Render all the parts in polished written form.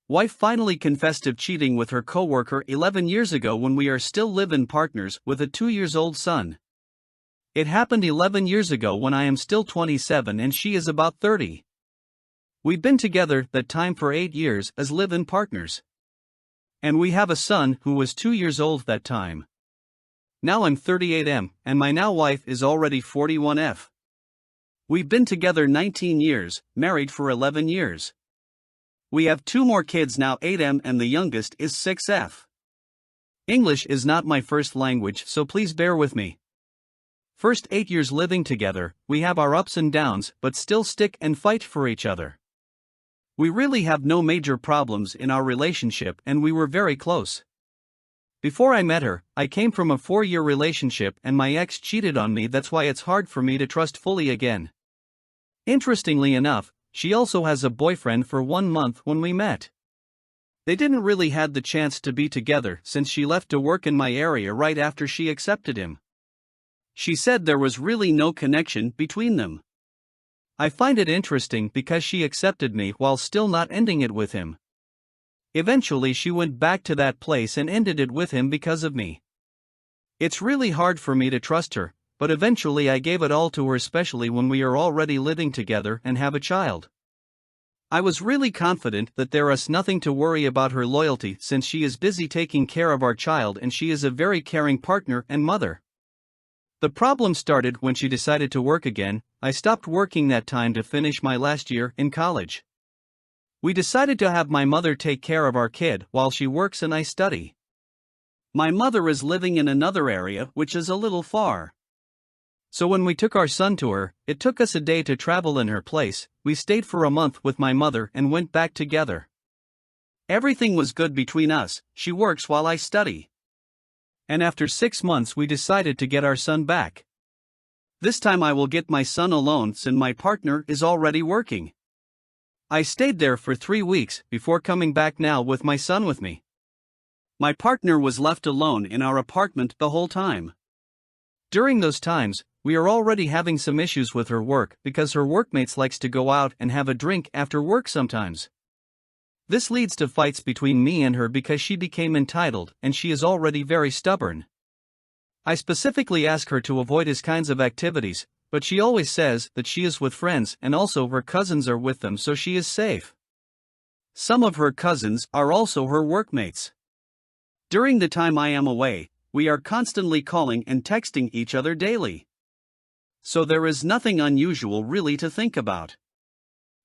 Wife finally confessed of cheating with her coworker 11 years ago when we are still live-in partners with a 2-year-old son. It happened 11 years ago when I am still 27 and she is about 30. We've been together that time for 8 years as live-in partners. And we have a son who was 2 years old that time. Now I'm 38M, and my now wife is already 41F. We've been together 19 years, married for 11 years. We have 2 more kids now, 8M, and the youngest is 6F. English is not my first language, so please bear with me. First 8 years living together, we have our ups and downs, but still stick and fight for each other. We really have no major problems in our relationship, and we were very close. Before I met her, I came from a 4-year relationship and my ex cheated on me. That's why it's hard for me to trust fully again. Interestingly enough, she also has a boyfriend for 1 month when we met. They didn't really had the chance to be together since she left to work in my area right after she accepted him. She said there was really no connection between them. I find it interesting because she accepted me while still not ending it with him. Eventually she went back to that place and ended it with him because of me. It's really hard for me to trust her, but eventually I gave it all to her, especially when we are already living together and have a child. I was really confident that there is nothing to worry about her loyalty since she is busy taking care of our child and she is a very caring partner and mother. The problem started when she decided to work again. I stopped working that time to finish my last year in college. We decided to have my mother take care of our kid while she works and I study. My mother is living in another area which is a little far. So when we took our son to her, it took us a day to travel in her place. We stayed for a month with my mother and went back together. Everything was good between us. She works while I study. And after 6 months we decided to get our son back. This time I will get my son alone since my partner is already working. I stayed there for 3 weeks before coming back now with my son with me. My partner was left alone in our apartment the whole time. During those times, we are already having some issues with her work because her workmates likes to go out and have a drink after work sometimes. This leads to fights between me and her because she became entitled and she is already very stubborn. I specifically ask her to avoid his kinds of activities, but she always says that she is with friends and also her cousins are with them, so she is safe. Some of her cousins are also her workmates. During the time I am away, we are constantly calling and texting each other daily. So there is nothing unusual really to think about.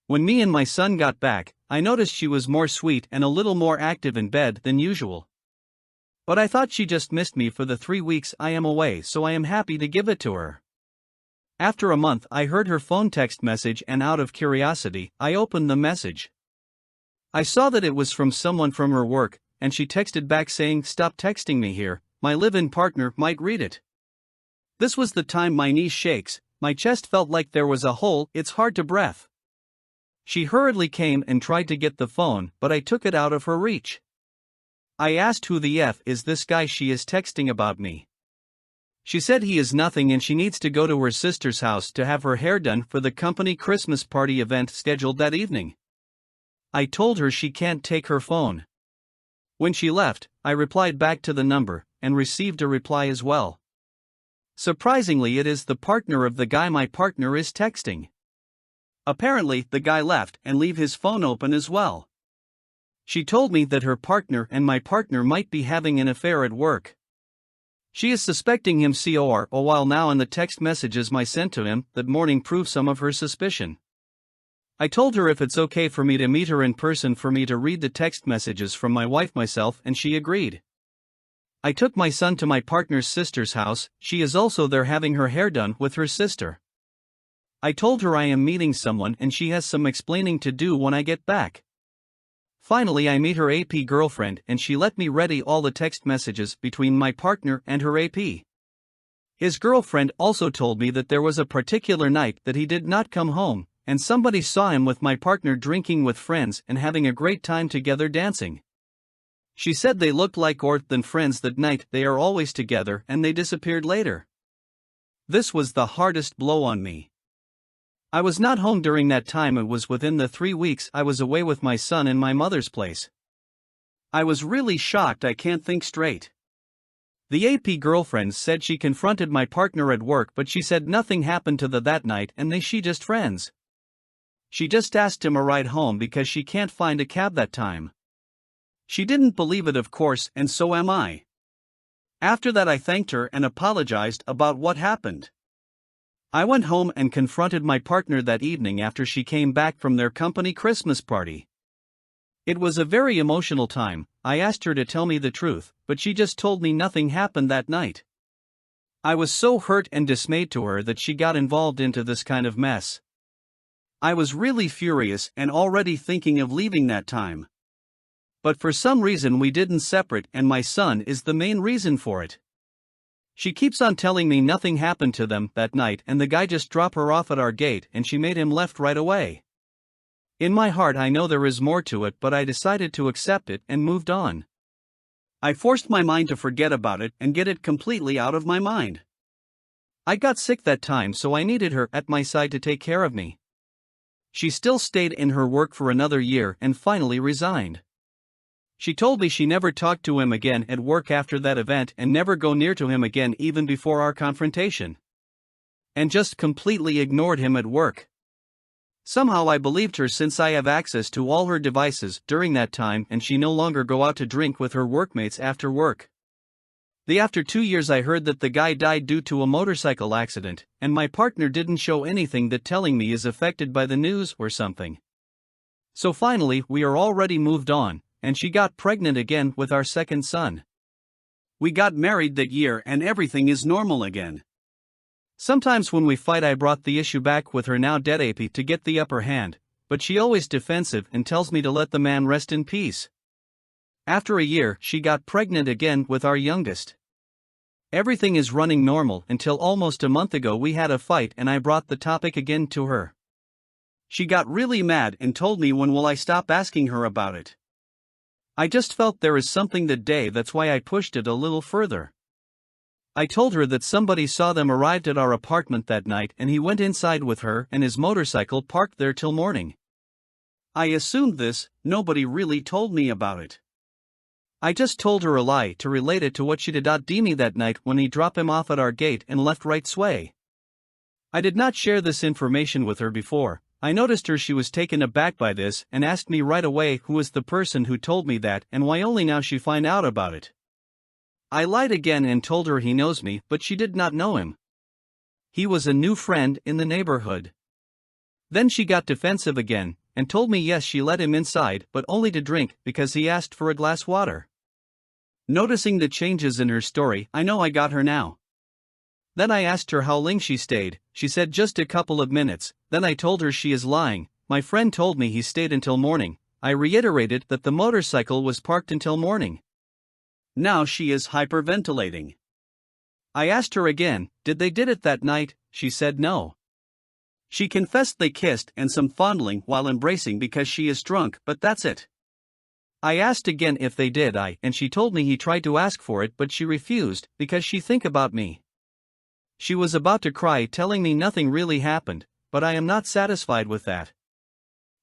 When me and my son got back, I noticed she was more sweet and a little more active in bed than usual. But I thought she just missed me for the 3 weeks I am away, so I am happy to give it to her. After a month I heard her phone text message and out of curiosity, I opened the message. I saw that it was from someone from her work, and she texted back saying, "Stop texting me here, my live-in partner might read it." This was the time my knees shakes, my chest felt like there was a hole, it's hard to breathe. She hurriedly came and tried to get the phone, but I took it out of her reach. I asked who the F is this guy she is texting about me. She said he is nothing and she needs to go to her sister's house to have her hair done for the company Christmas party event scheduled that evening. I told her she can't take her phone. When she left, I replied back to the number, and received a reply as well. Surprisingly, it is the partner of the guy my partner is texting. Apparently, the guy left and leave his phone open as well. She told me that her partner and my partner might be having an affair at work. She is suspecting him for a while now, and the text messages I sent to him that morning prove some of her suspicion. I told her if it's okay for me to meet her in person for me to read the text messages from my wife myself, and she agreed. I took my son to my partner's sister's house. She is also there having her hair done with her sister. I told her I am meeting someone and she has some explaining to do when I get back. Finally I meet her AP girlfriend and she let me read all the text messages between my partner and her AP. His girlfriend also told me that there was a particular night that he did not come home, and somebody saw him with my partner drinking with friends and having a great time together dancing. She said they looked like more than friends that night, they are always together, and they disappeared later. This was the hardest blow on me. I was not home during that time. It was within the 3 weeks I was away with my son in my mother's place. I was really shocked. I can't think straight. The AP girlfriend said she confronted my partner at work, but she said nothing happened to that night and she just friends. She just asked him a ride home because she can't find a cab that time. She didn't believe it, of course, and so am I. After that I thanked her and apologized about what happened. I went home and confronted my partner that evening after she came back from their company Christmas party. It was a very emotional time. I asked her to tell me the truth, but she just told me nothing happened that night. I was so hurt and dismayed to her that she got involved into this kind of mess. I was really furious and already thinking of leaving that time. But for some reason we didn't separate, and my son is the main reason for it. She keeps on telling me nothing happened to them that night and the guy just dropped her off at our gate and she made him left right away. In my heart I know there is more to it, but I decided to accept it and moved on. I forced my mind to forget about it and get it completely out of my mind. I got sick that time, so I needed her at my side to take care of me. She still stayed in her work for another year and finally resigned. She told me she never talked to him again at work after that event and never go near to him again even before our confrontation. And just completely ignored him at work. Somehow I believed her since I have access to all her devices during that time, and she no longer go out to drink with her workmates after work. After 2 years I heard that the guy died due to a motorcycle accident, and my partner didn't show anything that telling me is affected by the news or something. So finally we are already moved on, and she got pregnant again with our second son. We got married that year and everything is normal again. Sometimes when we fight I brought the issue back with her now dead AP to get the upper hand, but she always defensive and tells me to let the man rest in peace. After a year she got pregnant again with our youngest. Everything is running normal until almost a month ago we had a fight and I brought the topic again to her. She got really mad and told me when will I stop asking her about it. I just felt there is something that day, that's why I pushed it a little further. I told her that somebody saw them arrived at our apartment that night and he went inside with her and his motorcycle parked there till morning. I assumed this, nobody really told me about it. I just told her a lie to relate it to what she did me that night when he dropped him off at our gate and left right sway. I did not share this information with her before. I noticed she was taken aback by this and asked me right away who was the person who told me that and why only now she find out about it. I lied again and told her he knows me, but she did not know him. He was a new friend in the neighborhood. Then she got defensive again and told me yes, she let him inside but only to drink because he asked for a glass water. Noticing the changes in her story, I know I got her now. Then I asked her how long she stayed. She said just a couple of minutes. Then I told her she is lying. My friend told me he stayed until morning. I reiterated that the motorcycle was parked until morning. Now she is hyperventilating. I asked her again, did they did it that night? She said no. She confessed they kissed and some fondling while embracing because she is drunk, but that's it. I asked again if they did and she told me he tried to ask for it but she refused because she think about me. She was about to cry telling me nothing really happened, but I am not satisfied with that.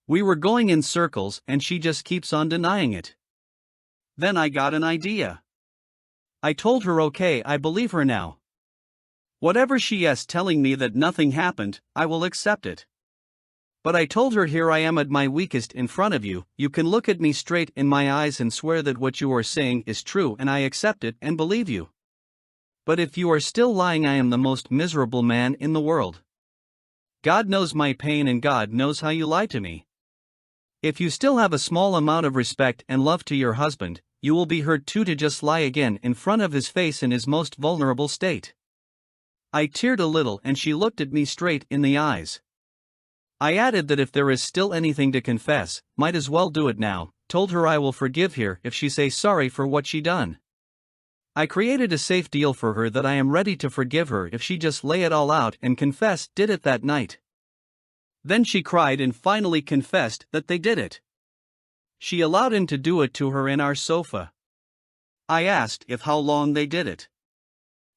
We were going in circles and she just keeps on denying it. Then I got an idea. I told her okay, I believe her now. Whatever she is telling me that nothing happened, I will accept it. But I told her here I am at my weakest in front of you, you can look at me straight in my eyes and swear that what you are saying is true and I accept it and believe you. But if you are still lying I am the most miserable man in the world. God knows my pain and God knows how you lie to me. If you still have a small amount of respect and love to your husband, you will be hurt too to just lie again in front of his face in his most vulnerable state. I teared a little and she looked at me straight in the eyes. I added that if there is still anything to confess, might as well do it now, told her I will forgive her if she say sorry for what she done. I created a safe deal for her that I am ready to forgive her if she just lay it all out and confess did it that night. Then she cried and finally confessed that they did it. She allowed him to do it to her in our sofa. I asked if how long they did it.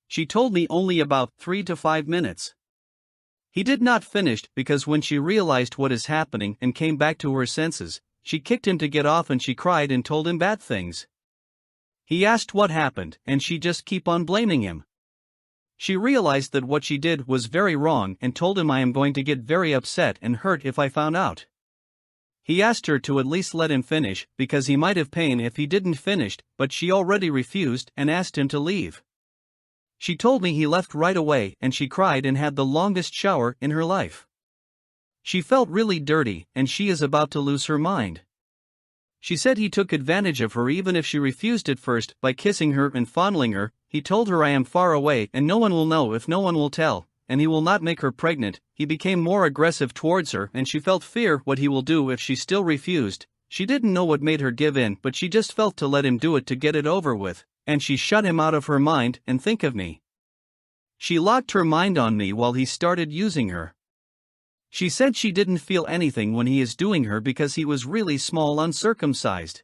She told me only about 3 to 5 minutes. He did not finish because when she realized what is happening and came back to her senses, she kicked him to get off and she cried and told him bad things. He asked what happened and she just keep on blaming him. She realized that what she did was very wrong and told him I am going to get very upset and hurt if I found out. He asked her to at least let him finish because he might have pain if he didn't finish, but she already refused and asked him to leave. She told me he left right away and she cried and had the longest shower in her life. She felt really dirty and she is about to lose her mind. She said he took advantage of her even if she refused at first by kissing her and fondling her. He told her I am far away and no one will know if no one will tell, and he will not make her pregnant. He became more aggressive towards her and she felt fear what he will do if she still refused. She didn't know what made her give in, but she just felt to let him do it to get it over with, and she shut him out of her mind and think of me. She locked her mind on me while he started using her. She said she didn't feel anything when he is doing her because he was really small uncircumcised.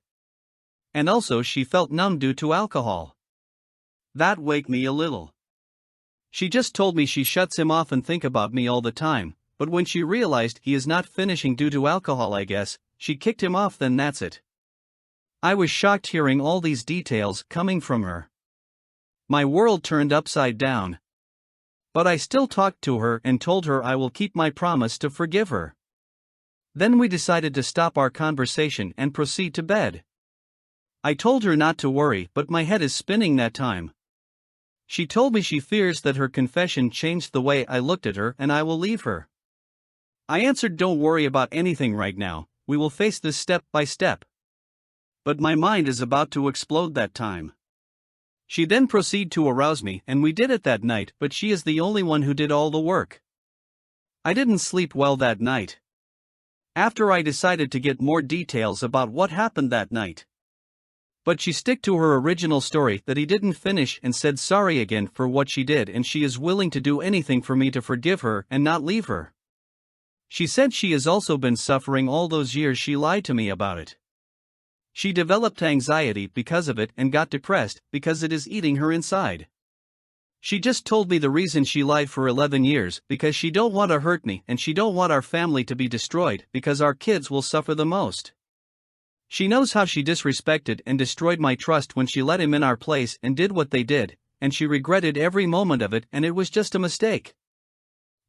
And also she felt numb due to alcohol. That waked me a little. She just told me she shuts him off and think about me all the time, but when she realized he is not finishing due to alcohol I guess, she kicked him off then that's it. I was shocked hearing all these details coming from her. My world turned upside down. But I still talked to her and told her I will keep my promise to forgive her. Then we decided to stop our conversation and proceed to bed. I told her not to worry, but my head is spinning that time. She told me she fears that her confession changed the way I looked at her and I will leave her. I answered don't worry about anything right now, we will face this step by step. But my mind is about to explode that time. She then proceeded to arouse me and we did it that night, but she is the only one who did all the work. I didn't sleep well that night. After I decided to get more details about what happened that night. But she stick to her original story that he didn't finish and said sorry again for what she did and she is willing to do anything for me to forgive her and not leave her. She said she has also been suffering all those years she lied to me about it. She developed anxiety because of it and got depressed because it is eating her inside. She just told me the reason she lied for 11 years because she don't want to hurt me and she don't want our family to be destroyed because our kids will suffer the most. She knows how she disrespected and destroyed my trust when she let him in our place and did what they did, and she regretted every moment of it and it was just a mistake.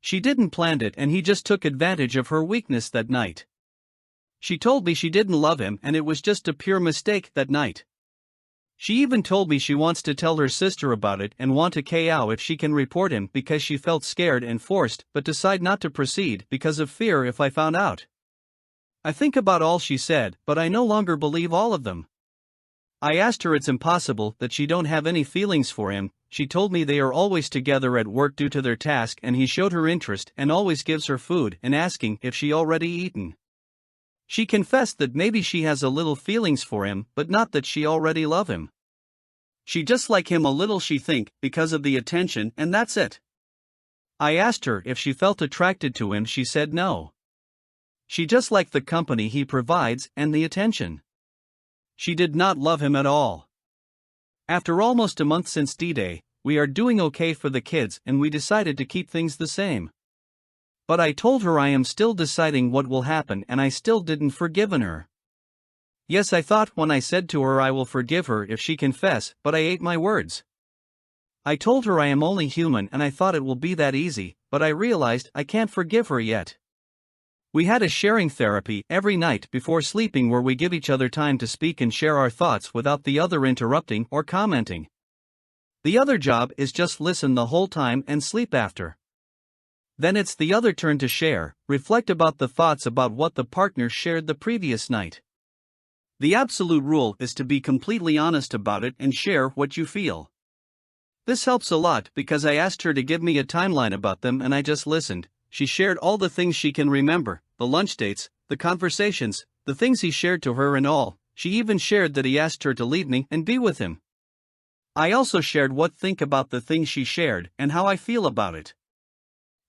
She didn't plan it and he just took advantage of her weakness that night. She told me she didn't love him and it was just a pure mistake that night. She even told me she wants to tell her sister about it and want to KO if she can report him because she felt scared and forced but decide not to proceed because of fear if I found out. I think about all she said, but I no longer believe all of them. I asked her it's impossible that she don't have any feelings for him. She told me they are always together at work due to their task and he showed her interest and always gives her food and asking if she already eaten. She confessed that maybe she has a little feelings for him but not that she already love him. She just like him a little she think because of the attention and that's it. I asked her if she felt attracted to him, she said no. She just liked the company he provides and the attention. She did not love him at all. After almost a month since D-Day, we are doing okay for the kids and we decided to keep things the same. But I told her I am still deciding what will happen and I still didn't forgiven her. Yes, I thought when I said to her I will forgive her if she confess, but I ate my words. I told her I am only human and I thought it will be that easy, but I realized I can't forgive her yet. We had a sharing therapy every night before sleeping where we give each other time to speak and share our thoughts without the other interrupting or commenting. The other job is just listen the whole time and sleep after. Then it's the other turn to share, reflect about the thoughts about what the partner shared the previous night. The absolute rule is to be completely honest about it and share what you feel. This helps a lot because I asked her to give me a timeline about them and I just listened. She shared all the things she can remember, the lunch dates, the conversations, the things he shared to her and all. She even shared that he asked her to leave me and be with him. I also shared what think about the things she shared and how I feel about it.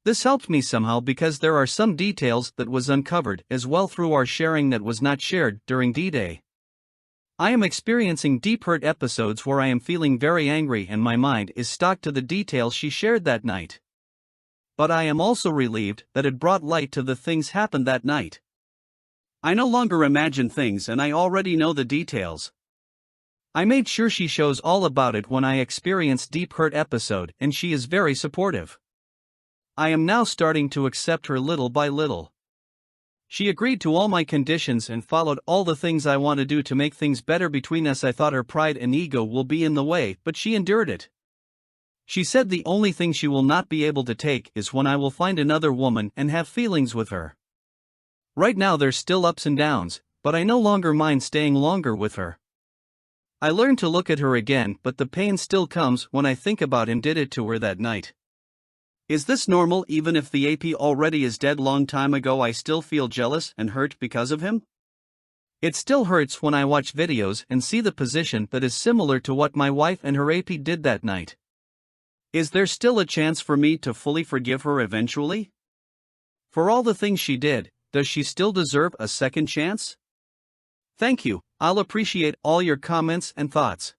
This helped me somehow because there are some details that was uncovered as well through our sharing that was not shared during D-Day. I am experiencing deep hurt episodes where I am feeling very angry and my mind is stuck to the details she shared that night. but I am also relieved that it brought light to the things happened that night. I no longer imagine things and I already know the details. I made sure she shows all about it when I experienced deep hurt episode and she is very supportive. I am now starting to accept her little by little. She agreed to all my conditions and followed all the things I want to do to make things better between us. I thought her pride and ego will be in the way, but she endured it. She said the only thing she will not be able to take is when I will find another woman and have feelings with her. Right now there's still ups and downs, but I no longer mind staying longer with her. I learned to look at her again, but the pain still comes when I think about him did it to her that night. Is this normal? Even if the AP already is dead long time ago, I still feel jealous and hurt because of him? It still hurts when I watch videos and see the position that is similar to what my wife and her AP did that night. Is there still a chance for me to fully forgive her eventually? For all the things she did, does she still deserve a second chance? Thank you, I'll appreciate all your comments and thoughts.